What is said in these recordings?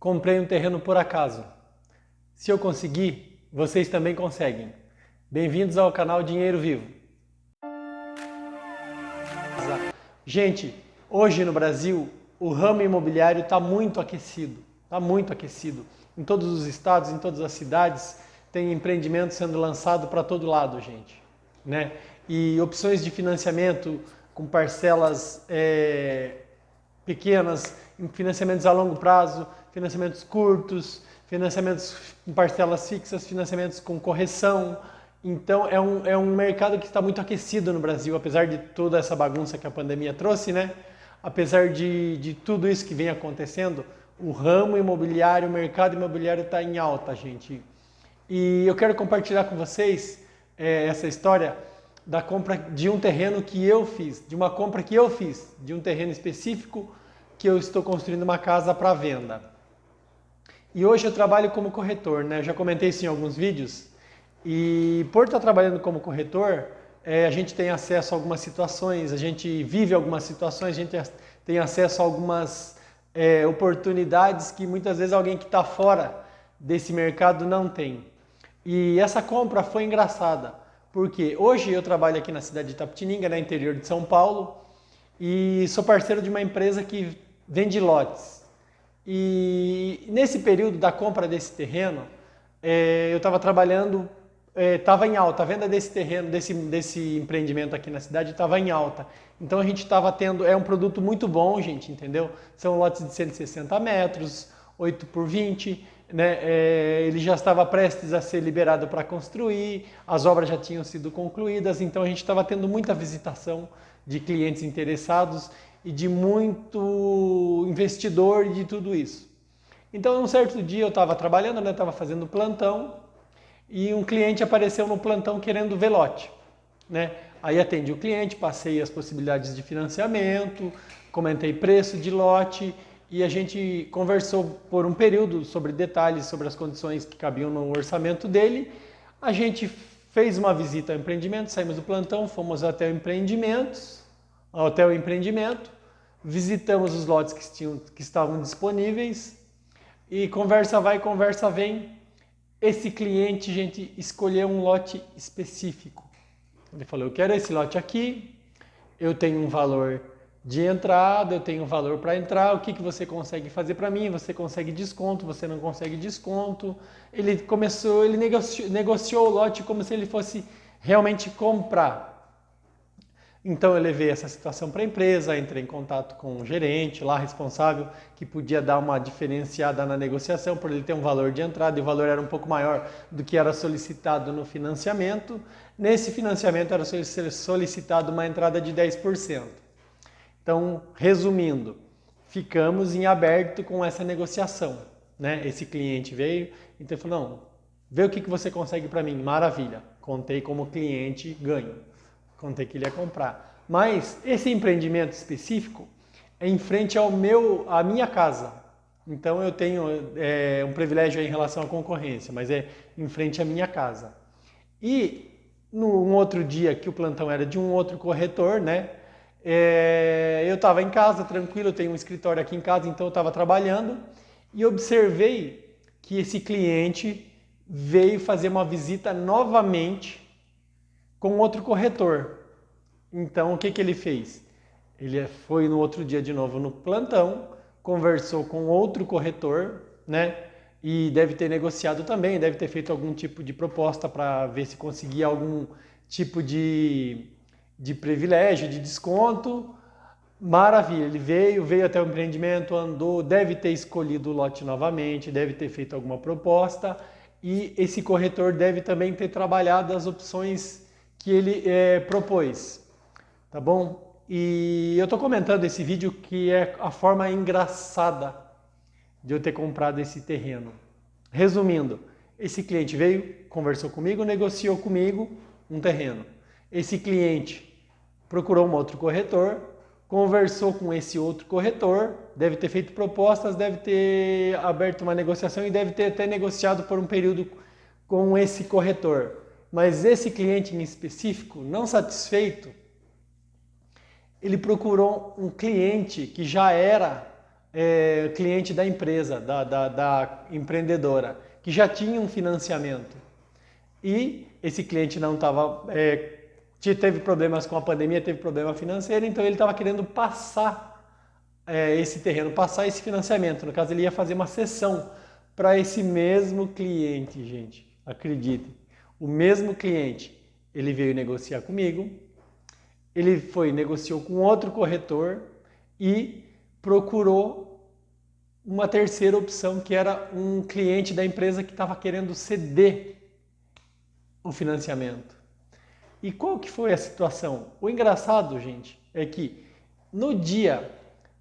Comprei um terreno por acaso. Se eu conseguir, vocês também conseguem. Bem-vindos ao canal Dinheiro Vivo. Gente, hoje no Brasil, o ramo imobiliário está muito aquecido. Está muito aquecido. Em todos os estados, em todas as cidades, tem empreendimento sendo lançado para todo lado, gente. Né? E opções de financiamento com parcelas pequenas, financiamentos a longo prazo, financiamentos curtos, financiamentos com parcelas fixas, financiamentos com correção. Então é um mercado que está muito aquecido no Brasil, apesar de toda essa bagunça que a pandemia trouxe, né? Apesar de tudo isso que vem acontecendo, o ramo imobiliário, o mercado imobiliário está em alta, gente. E eu quero compartilhar com vocês essa história da compra de um terreno que eu fiz, de uma compra que eu fiz, de um terreno específico que eu estou construindo uma casa para venda. E hoje eu trabalho como corretor, né? Eu já comentei isso em alguns vídeos. E por estar trabalhando como corretor, a gente tem acesso a algumas situações, a gente vive algumas situações, a gente tem acesso a algumas oportunidades que muitas vezes alguém que está fora desse mercado não tem. E essa compra foi engraçada, porque hoje eu trabalho aqui na cidade de Itapetininga, no interior de São Paulo, e sou parceiro de uma empresa que vende lotes. E nesse período da compra desse terreno, eu estava trabalhando, estava em alta, a venda desse terreno, desse empreendimento aqui na cidade estava em alta. Então a gente estava tendo, é um produto muito bom, gente, entendeu? São lotes de 160 metros, 8 por 20, né? Ele já estava prestes a ser liberado para construir, as obras já tinham sido concluídas, então a gente estava tendo muita visitação de clientes interessados e de muito investidor e de tudo isso. Então, um certo dia eu estava trabalhando, né, estava fazendo plantão e um cliente apareceu no plantão querendo ver lote. Né? Aí atendi o cliente, passei as possibilidades de financiamento, comentei preço de lote e a gente conversou por um período sobre detalhes, sobre as condições que cabiam no orçamento dele. A gente fez uma visita ao empreendimento, saímos do plantão, fomos até o empreendimento, visitamos os lotes que estavam disponíveis e conversa vai, conversa vem. Esse cliente, gente, escolheu um lote específico. Ele falou, eu quero esse lote aqui, eu tenho um valor de entrada, eu tenho um valor para entrar, o que você consegue fazer para mim? Você consegue desconto, você não consegue desconto? Ele negociou o lote como se ele fosse realmente comprar. Então eu levei essa situação para a empresa, entrei em contato com o gerente lá, responsável, que podia dar uma diferenciada na negociação, por ele ter um valor de entrada, e o valor era um pouco maior do que era solicitado no financiamento. Nesse financiamento era solicitado uma entrada de 10%. Então, resumindo, ficamos em aberto com essa negociação. Né? Esse cliente veio, então ele falou, não, vê o que você consegue para mim, maravilha, contei como cliente ganho. Contei que ele ia comprar. Mas esse empreendimento específico é em frente à minha casa. Então eu tenho um privilégio em relação à concorrência, mas é em frente à minha casa. E num outro dia que o plantão era de um outro corretor, né? Eu estava em casa, tranquilo, eu tenho um escritório aqui em casa, então eu estava trabalhando e observei que esse cliente veio fazer uma visita novamente com outro corretor. Então, o que ele fez? Ele foi no outro dia de novo no plantão, conversou com outro corretor, né? E deve ter negociado também, deve ter feito algum tipo de proposta para ver se conseguia algum tipo de privilégio, de desconto. Maravilha, ele veio até o empreendimento, andou, deve ter escolhido o lote novamente, deve ter feito alguma proposta e esse corretor deve também ter trabalhado as opções que ele propôs, tá bom? E eu tô comentando esse vídeo que é a forma engraçada de eu ter comprado esse terreno. Resumindo, esse cliente veio, conversou comigo, negociou comigo um terreno. Esse cliente procurou um outro corretor, conversou com esse outro corretor, deve ter feito propostas, deve ter aberto uma negociação e deve ter até negociado por um período com esse corretor. Mas esse cliente em específico, não satisfeito, ele procurou um cliente que já era cliente da empresa, da empreendedora, que já tinha um financiamento. E esse cliente não estava, teve problemas com a pandemia, teve problema financeiro, então ele estava querendo passar esse terreno, passar esse financiamento. No caso, ele ia fazer uma cessão para esse mesmo cliente, gente. Acreditem. O mesmo cliente, ele veio negociar comigo, ele negociou com outro corretor e procurou uma terceira opção, que era um cliente da empresa que estava querendo ceder o financiamento. E qual que foi a situação? O engraçado, gente, é que no dia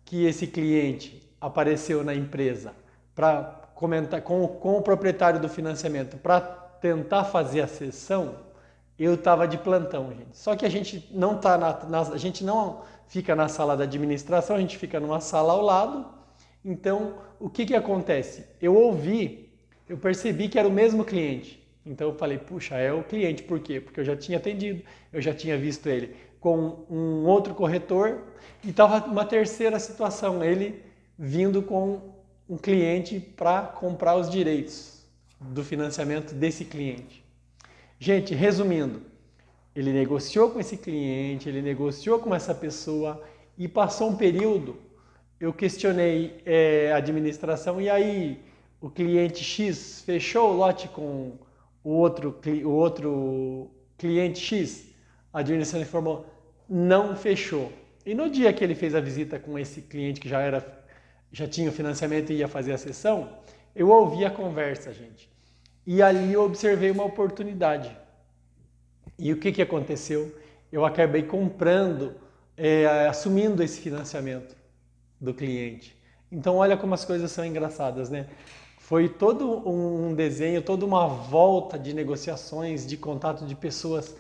que esse cliente apareceu na empresa para comentar com o proprietário do financiamento para tentar fazer a cessão, eu estava de plantão, gente. Só que a gente não tá a gente não fica na sala da administração, a gente fica numa sala ao lado. Então, o que acontece? Eu percebi que era o mesmo cliente. Então eu falei, puxa, é o cliente. Por quê? Porque eu já tinha atendido, eu já tinha visto ele com um outro corretor e estava uma terceira situação, ele vindo com um cliente para comprar os direitos do financiamento desse cliente. Gente, resumindo, ele negociou com esse cliente, ele negociou com essa pessoa e passou um período, eu questionei a administração e aí o cliente X fechou o lote com o outro cliente X, a administração informou, não fechou. E no dia que ele fez a visita com esse cliente que já tinha o financiamento e ia fazer a sessão, eu ouvi a conversa, gente. E ali eu observei uma oportunidade. E o que aconteceu? Eu acabei comprando, assumindo esse financiamento do cliente. Então olha como as coisas são engraçadas, né? Foi todo um desenho, toda uma volta de negociações, de contato de pessoas,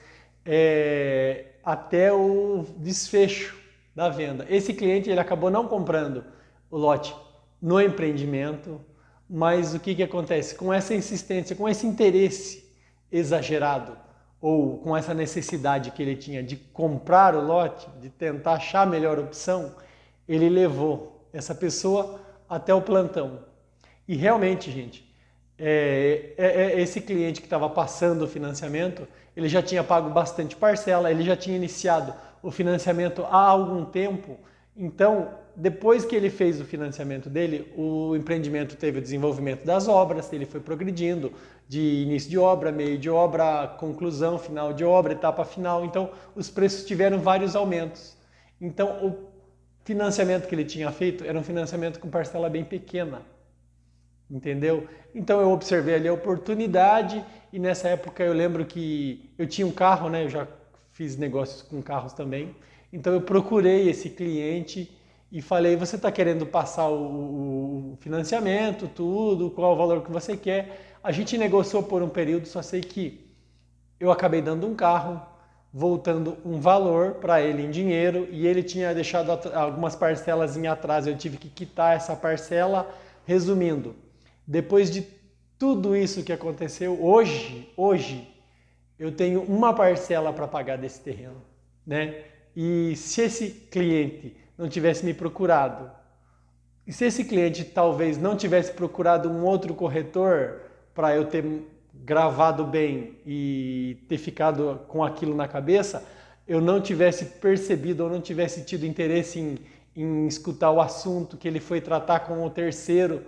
até o desfecho da venda. Esse cliente ele acabou não comprando o lote no empreendimento, mas o que acontece? Com essa insistência, com esse interesse exagerado, ou com essa necessidade que ele tinha de comprar o lote, de tentar achar a melhor opção, ele levou essa pessoa até o plantão. E realmente, gente, esse cliente que estava passando o financiamento, ele já tinha pago bastante parcela, ele já tinha iniciado o financiamento há algum tempo. Então, depois que ele fez o financiamento dele, o empreendimento teve o desenvolvimento das obras, ele foi progredindo de início de obra, meio de obra, conclusão, final de obra, etapa final. Então, os preços tiveram vários aumentos. Então, o financiamento que ele tinha feito era um financiamento com parcela bem pequena. Entendeu? Então eu observei ali a oportunidade e nessa época eu lembro que eu tinha um carro, né? Eu já fiz negócios com carros também. Então eu procurei esse cliente e falei, você está querendo passar o financiamento, tudo, qual é o valor que você quer? A gente negociou por um período, só sei que eu acabei dando um carro, voltando um valor para ele em dinheiro e ele tinha deixado algumas parcelas em atraso, eu tive que quitar essa parcela. Resumindo, depois de tudo isso que aconteceu, hoje eu tenho uma parcela para pagar desse terreno, né? E se esse cliente não tivesse me procurado, e se esse cliente talvez não tivesse procurado um outro corretor para eu ter gravado bem e ter ficado com aquilo na cabeça, eu não tivesse percebido ou não tivesse tido interesse em escutar o assunto que ele foi tratar com o terceiro,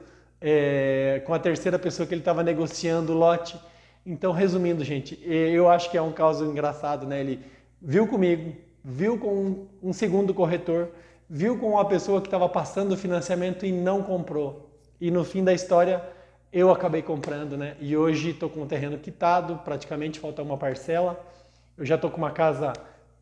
com a terceira pessoa que ele estava negociando o lote. Então, resumindo, gente, eu acho que é um caso engraçado, né? Ele viu comigo, viu com um segundo corretor, viu com uma pessoa que estava passando o financiamento e não comprou. E no fim da história, eu acabei comprando, né? E hoje estou com o terreno quitado, praticamente falta uma parcela. Eu já estou com uma casa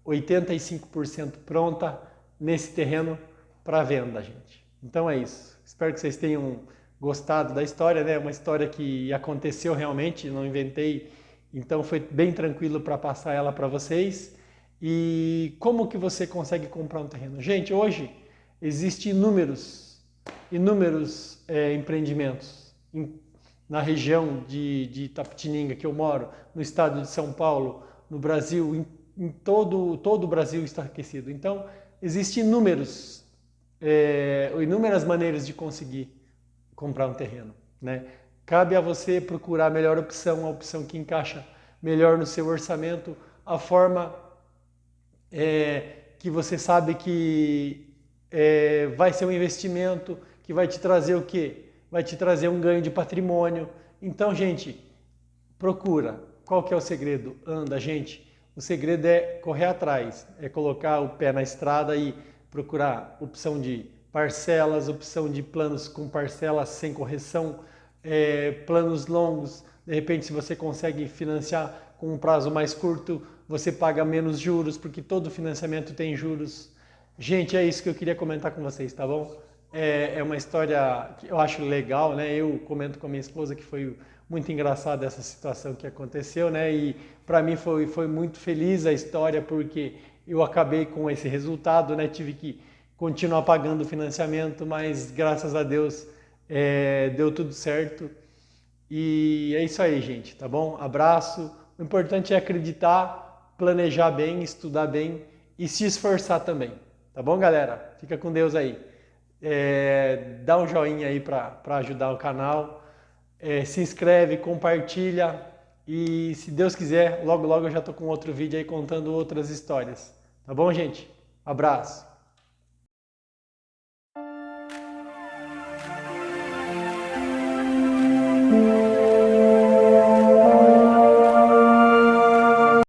85% pronta nesse terreno para venda, gente. Então é isso. Espero que vocês tenham gostado da história, né? Uma história que aconteceu realmente, não inventei, então foi bem tranquilo para passar ela para vocês. E como que você consegue comprar um terreno? Gente, hoje existem inúmeros empreendimentos na região de Itapetininga, que eu moro, no estado de São Paulo, no Brasil, em todo o Brasil está aquecido. Então, existem inúmeros inúmeras maneiras de conseguir comprar um terreno, né? Cabe a você procurar a melhor opção, a opção que encaixa melhor no seu orçamento, a forma que você sabe que vai ser um investimento, que vai te trazer o quê? Vai te trazer um ganho de patrimônio. Então, gente, procura. Qual que é o segredo? Anda, gente. O segredo é correr atrás, é colocar o pé na estrada e procurar opção de parcelas, opção de planos com parcelas sem correção, planos longos. De repente, se você consegue financiar com um prazo mais curto, você paga menos juros, porque todo financiamento tem juros. Gente, é isso que eu queria comentar com vocês, tá bom? É uma história que eu acho legal, né? Eu comento com a minha esposa que foi muito engraçada essa situação que aconteceu, né? E para mim foi muito feliz a história, porque eu acabei com esse resultado, né? Tive que continuar pagando o financiamento, mas graças a Deus deu tudo certo. E é isso aí, gente, tá bom? Abraço. O importante é acreditar, planejar bem, estudar bem e se esforçar também. Tá bom, galera? Fica com Deus aí. Dá um joinha aí para ajudar o canal. Se inscreve, compartilha. E se Deus quiser, logo logo eu já tô com outro vídeo aí contando outras histórias. Tá bom, gente? Abraço.